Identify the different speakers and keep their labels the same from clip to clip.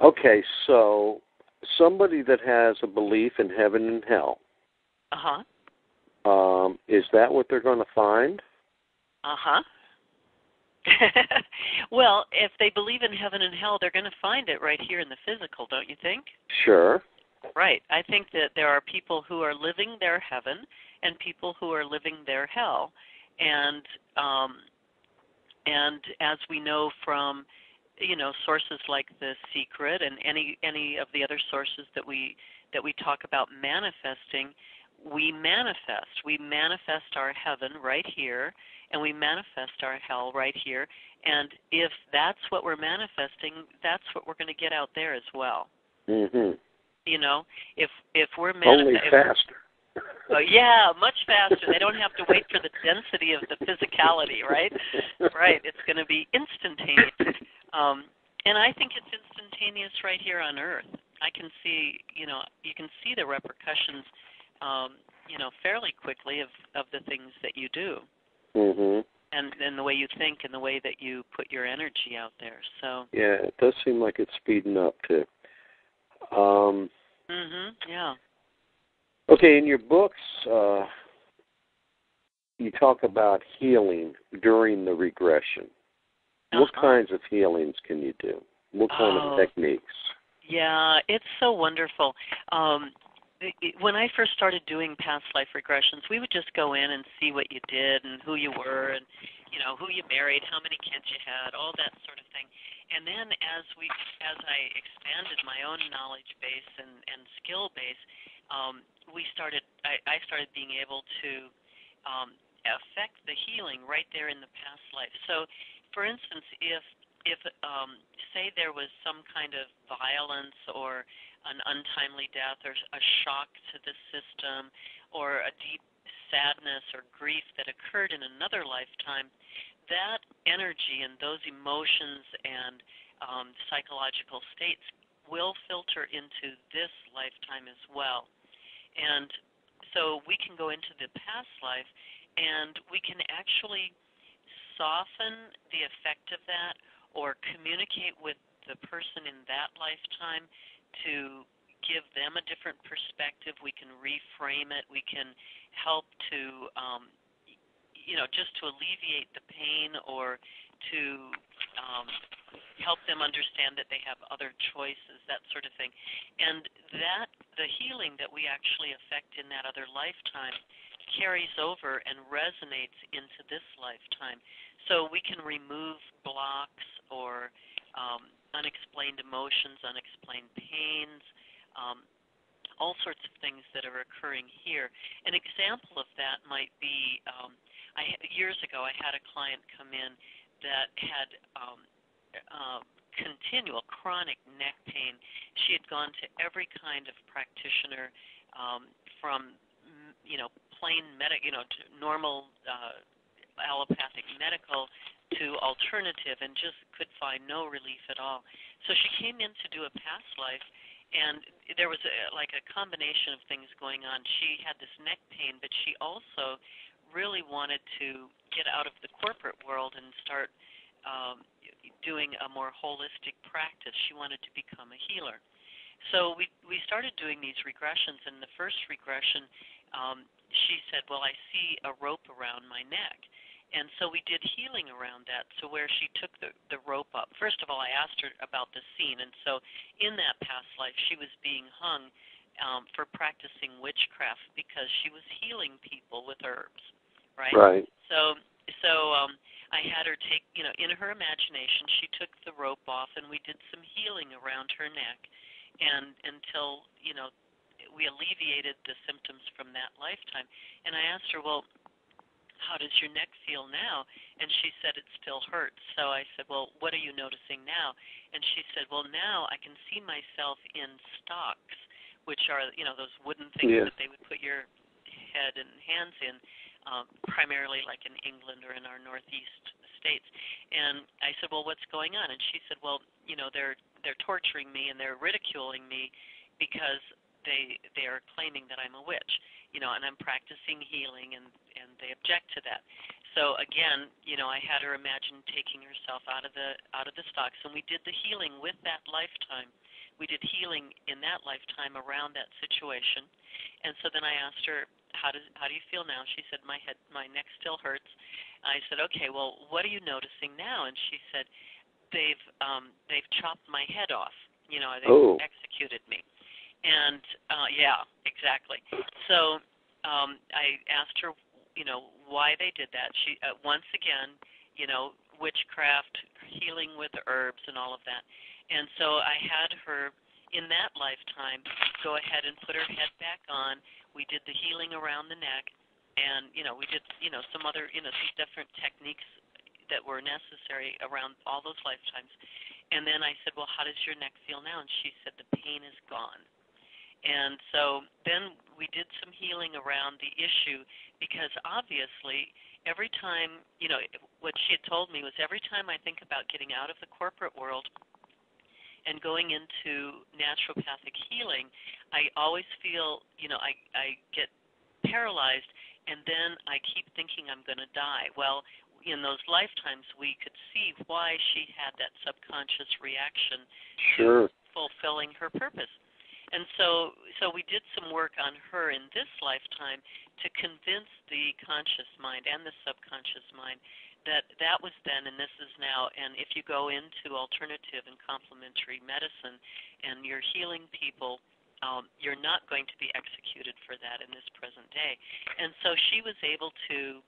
Speaker 1: Okay, so somebody that has a belief in heaven and hell,
Speaker 2: Uh-huh.
Speaker 1: is that what they're going to find?
Speaker 2: Uh-huh. Well, if they believe in heaven and hell, they're going to find it right here in the physical, don't you think?
Speaker 1: Sure.
Speaker 2: Right. I think that there are people who are living their heaven and people who are living their hell. And as we know from, sources like The Secret and any of the other sources that we talk about manifesting, we manifest our heaven right here, and we manifest our hell right here. And if that's what we're manifesting, that's what we're going to get out there as well.
Speaker 1: Mhm.
Speaker 2: If we're
Speaker 1: only faster.
Speaker 2: Oh yeah, much faster. They don't have to wait for the density of the physicality, right? Right. It's going to be instantaneous. And I think it's instantaneous right here on Earth. I can see, you can see the repercussions, fairly quickly of the things that you do.
Speaker 1: Mhm.
Speaker 2: And the way you think and the way that you put your energy out there. So.
Speaker 1: Yeah, it does seem like it's speeding up too.
Speaker 2: Yeah.
Speaker 1: Okay, in your books, you talk about healing during the regression. What kinds of healings can you do? What kind of techniques?
Speaker 2: Yeah, it's so wonderful. When I first started doing past life regressions, we would just go in and see what you did and who you were and, who you married, how many kids you had, all that sort of thing. And then as I expanded my own knowledge base and skill base, I started being able to affect the healing right there in the past life. So, for instance, if say there was some kind of violence or an untimely death or a shock to the system or a deep sadness or grief that occurred in another lifetime, that energy and those emotions and psychological states will filter into this lifetime as well. And so we can go into the past life and we can actually soften the effect of that or communicate with the person in that lifetime to give them a different perspective. We can reframe it. We can help to, just to alleviate the pain or to help them understand that they have other choices, that sort of thing. And that the healing that we actually affect in that other lifetime carries over and resonates into this lifetime. So we can remove blocks or unexplained emotions, unexplained pains, all sorts of things that are occurring here. An example of that might be, years ago I had a client come in that had continual chronic neck pain. She had gone to every kind of practitioner, from plain to normal allopathic medical to alternative, and just could find no relief at all. So she came in to do a past life, and there was a combination of things going on. She had this neck pain, but she also really wanted to get out of the corporate world and start doing a more holistic practice. She wanted to become a healer. So we started doing these regressions, and the first regression, she said, well, I see a rope around my neck. And so we did healing around that, so where she took the rope up. First of all, I asked her about the scene, and so in that past life, she was being hung for practicing witchcraft because she was healing people with herbs, right?
Speaker 1: Right.
Speaker 2: So I had her take, in her imagination, she took the rope off, and we did some healing around her neck, and until, we alleviated the symptoms from that lifetime. And I asked her, well, how does your neck feel now? And she said it still hurts. So I said, well, what are you noticing now? And she said, well, now I can see myself in stocks, which are, those wooden things that they would put your head and hands in, primarily like in England or in our northeast states. And I said, well, what's going on? And she said, well, they're torturing me and they're ridiculing me because they are claiming that I'm a witch, and I'm practicing healing, and they object to that. so again, I had her imagine taking herself out of the stocks, and we did the healing with that lifetime. We did healing in that lifetime around that situation. And so then I asked her, how do you feel now? She said, my neck still hurts. I said, okay, well, what are you noticing now? And she said, they've chopped my head off. They've executed me. And yeah, exactly. So I asked her, why they did that. She once again, witchcraft, healing with herbs, and all of that. And so I had her in that lifetime go ahead and put her head back on. We did the healing around the neck, and we did some other some different techniques that were necessary around all those lifetimes. And then I said, well, how does your neck feel now? And she said the pain is gone. And so then we did some healing around the issue, because obviously every time, what she had told me was every time I think about getting out of the corporate world and going into naturopathic healing, I always feel, I get paralyzed, and then I keep thinking I'm going to die. Well, in those lifetimes, we could see why she had that subconscious reaction to fulfilling her purpose. And so we did some work on her in this lifetime to convince the conscious mind and the subconscious mind that was then and this is now. And if you go into alternative and complementary medicine and you're healing people, you're not going to be executed for that in this present day. And so she was able to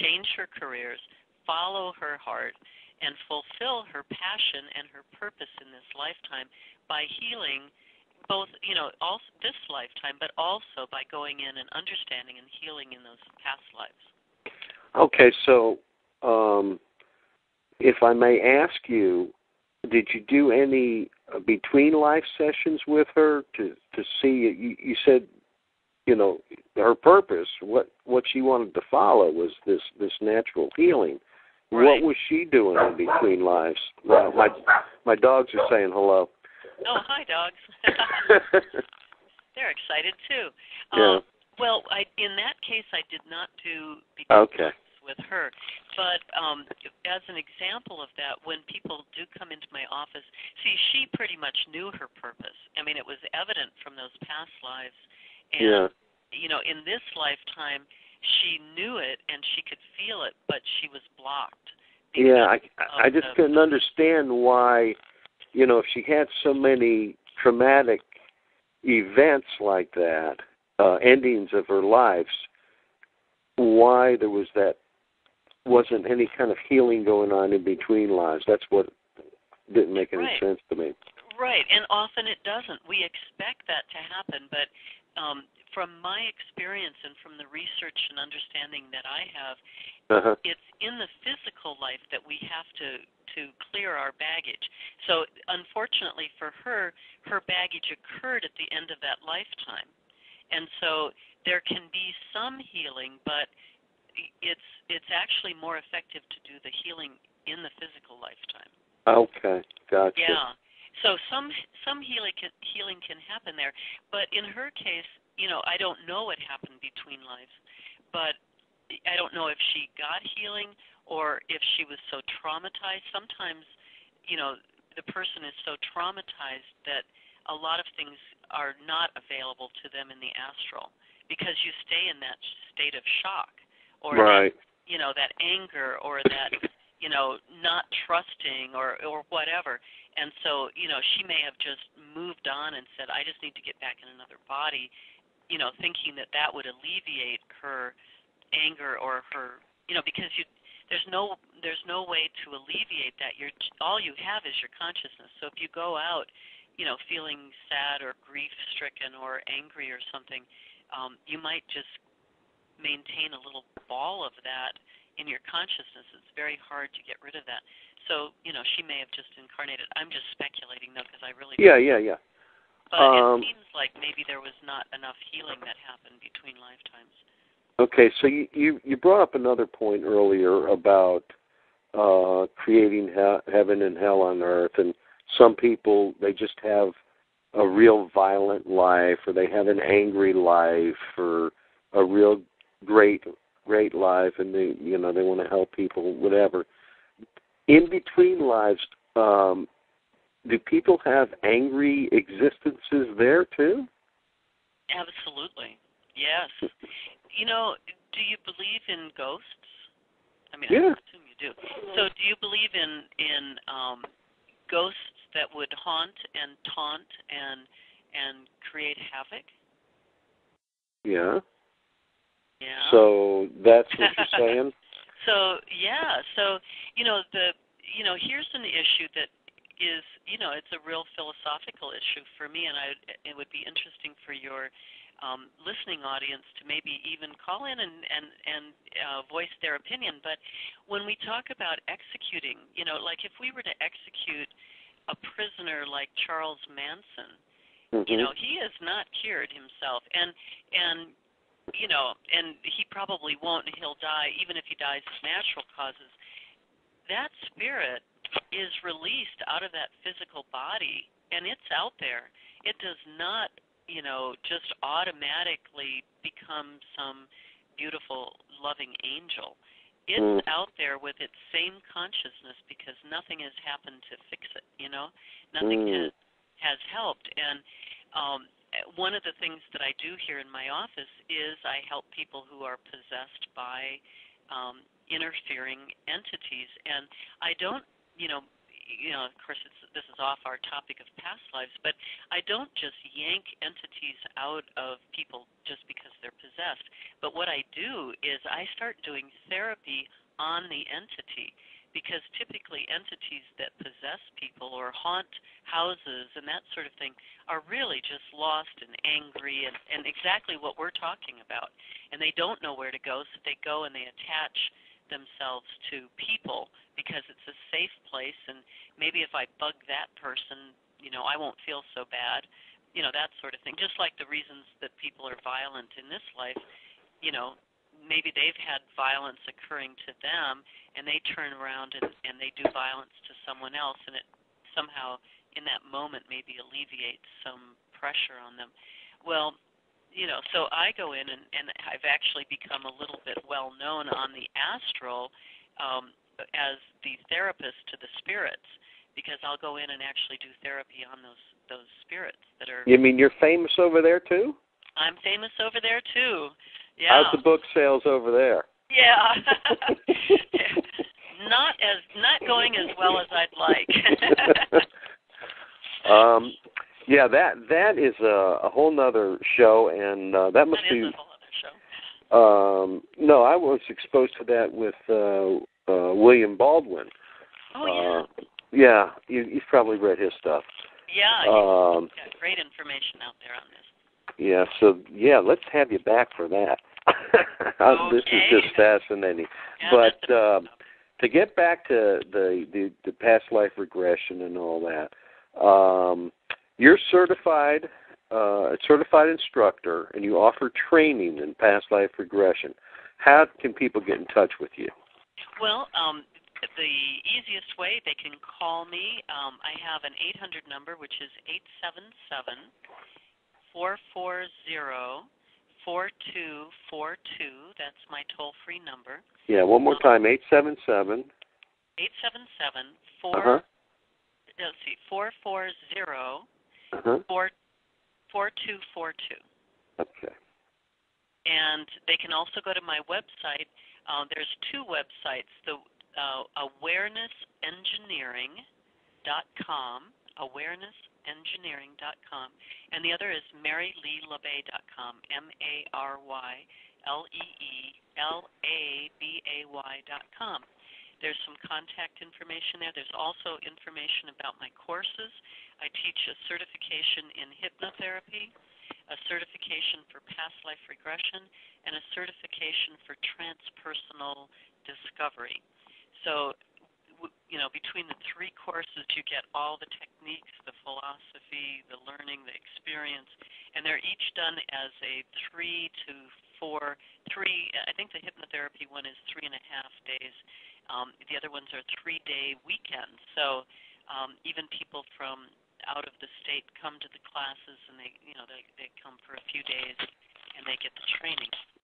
Speaker 2: change her careers, follow her heart, and fulfill her passion and her purpose in this lifetime by healing both, also this lifetime, but also by going in and understanding and healing in those past lives.
Speaker 1: Okay, so if I may ask you, did you do any between life sessions with her to see? You said, her purpose, what she wanted to follow was this natural healing.
Speaker 2: Right.
Speaker 1: What was she doing in between lives? Well, my dogs are saying hello.
Speaker 2: Oh, hi, dogs. They're excited, too.
Speaker 1: Yeah.
Speaker 2: Well, in that case, I did not do between lives with her. But as an example of that, when people do come into my office, see, she pretty much knew her purpose. I mean, it was evident from those past lives. And, in this lifetime, she knew it and she could feel it, but she was blocked.
Speaker 1: Yeah, I just couldn't understand why, if she had so many traumatic events like that, endings of her lives, why there wasn't any kind of healing going on in between lives. That's what didn't make any sense to me.
Speaker 2: Right, and often it doesn't. We expect that to happen, but from my experience and from the research and understanding that I have, it's in the physical life that we have to clear our baggage. So unfortunately for her, her baggage occurred at the end of that lifetime. And so there can be some healing, but it's actually more effective to do the healing in the physical lifetime.
Speaker 1: Okay, gotcha.
Speaker 2: Yeah. So some healing can happen there, but in her case, I don't know what happened between lives, but I don't know if she got healing or if she was so traumatized. Sometimes, the person is so traumatized that a lot of things are not available to them in the astral because you stay in that state of shock or that anger or that not trusting or whatever. And so, she may have just moved on and said, I just need to get back in another body, thinking that would alleviate her anger or her, because there's no way to alleviate that. All you have is your consciousness. So if you go out, feeling sad or grief-stricken or angry or something, you might just maintain a little ball of that in your consciousness. It's very hard to get rid of that. So, she may have just incarnated. I'm just speculating, though, because I really don't know.
Speaker 1: Yeah.
Speaker 2: But it seems like maybe there was not enough healing that happened between lifetimes.
Speaker 1: Okay, so you brought up another point earlier about creating heaven and hell on earth, and some people, they just have a real violent life, or they have an angry life, or a real great great life, and they want to help people, whatever. In between lives, do people have angry existences there too?
Speaker 2: Absolutely. Yes. Do you believe in ghosts? I mean,
Speaker 1: yeah.
Speaker 2: I assume you do. So do you believe in ghosts that would haunt and taunt and create havoc?
Speaker 1: Yeah.
Speaker 2: Yeah.
Speaker 1: So that's what you're saying?
Speaker 2: So, yeah. So, here's an issue that is, it's a real philosophical issue for me, and it would be interesting for your listening audience to maybe even call in and voice their opinion. But when we talk about executing, like if we were to execute a prisoner like Charles Manson, he has not cured himself, and he probably won't. He'll die, even if he dies of natural causes. That spirit is released out of that physical body, and it's out there. It does not, just automatically become some beautiful, loving angel. It's out there with its same consciousness because nothing has happened to fix it, Nothing has helped. And one of the things that I do here in my office is I help people who are possessed by interfering entities. And I don't, of course, this is off our topic of past lives, but I don't just yank entities out of people just because they're possessed. But what I do is I start doing therapy on the entity, because typically entities that possess people or haunt houses and that sort of thing are really just lost and angry and exactly what we're talking about. And they don't know where to go, so they go and they attach themselves to people because it's a safe place, and maybe if I bug that person, I won't feel so bad, that sort of thing. Just like the reasons that people are violent in this life, maybe they've had violence occurring to them, and they turn around and they do violence to someone else, and it somehow in that moment maybe alleviates some pressure on them. Well, so I go in and I've actually become a little bit well known on the astral as the therapist to the spirits, because I'll go in and actually do therapy on those spirits that are...
Speaker 1: You mean you're famous over there too?
Speaker 2: I'm famous over there too. Yeah.
Speaker 1: How's the book sales over there?
Speaker 2: Yeah. Not going as well as I'd like.
Speaker 1: Yeah, that is a whole nother show, and that must be...
Speaker 2: That is a whole other show.
Speaker 1: No, I was exposed to that with William Baldwin.
Speaker 2: Oh, yeah.
Speaker 1: Yeah, you've probably read his stuff.
Speaker 2: Yeah, you've got great information out there on this.
Speaker 1: Yeah, so, let's have you back for that.
Speaker 2: Okay.
Speaker 1: This is just fascinating.
Speaker 2: Yeah,
Speaker 1: but to get back to the past life regression and all that, you're certified instructor, and you offer training in past life regression. How can people get in touch with you?
Speaker 2: Well, the easiest way, they can call me. I have an 800 number, which is 877-440-4242. That's my toll-free number.
Speaker 1: Yeah, one more time, 877.
Speaker 2: 440 4242.
Speaker 1: Okay.
Speaker 2: And they can also go to my website. There's two websites, the awareness-engineering.com, and the other is MaryLeeLaBay.com, MaryLeelabay.com. There's some contact information there. There's also information about my courses. I teach a certification in hypnotherapy, a certification for past life regression, and a certification for transpersonal discovery. So, between the three courses, you get all the techniques, the philosophy, the learning, the experience, and they're each done as a 3 to 4, I think the hypnotherapy one is 3.5 days. The other ones are 3-day weekends. So even people from out of the state come to the classes, and they come for a few days, and they get the training.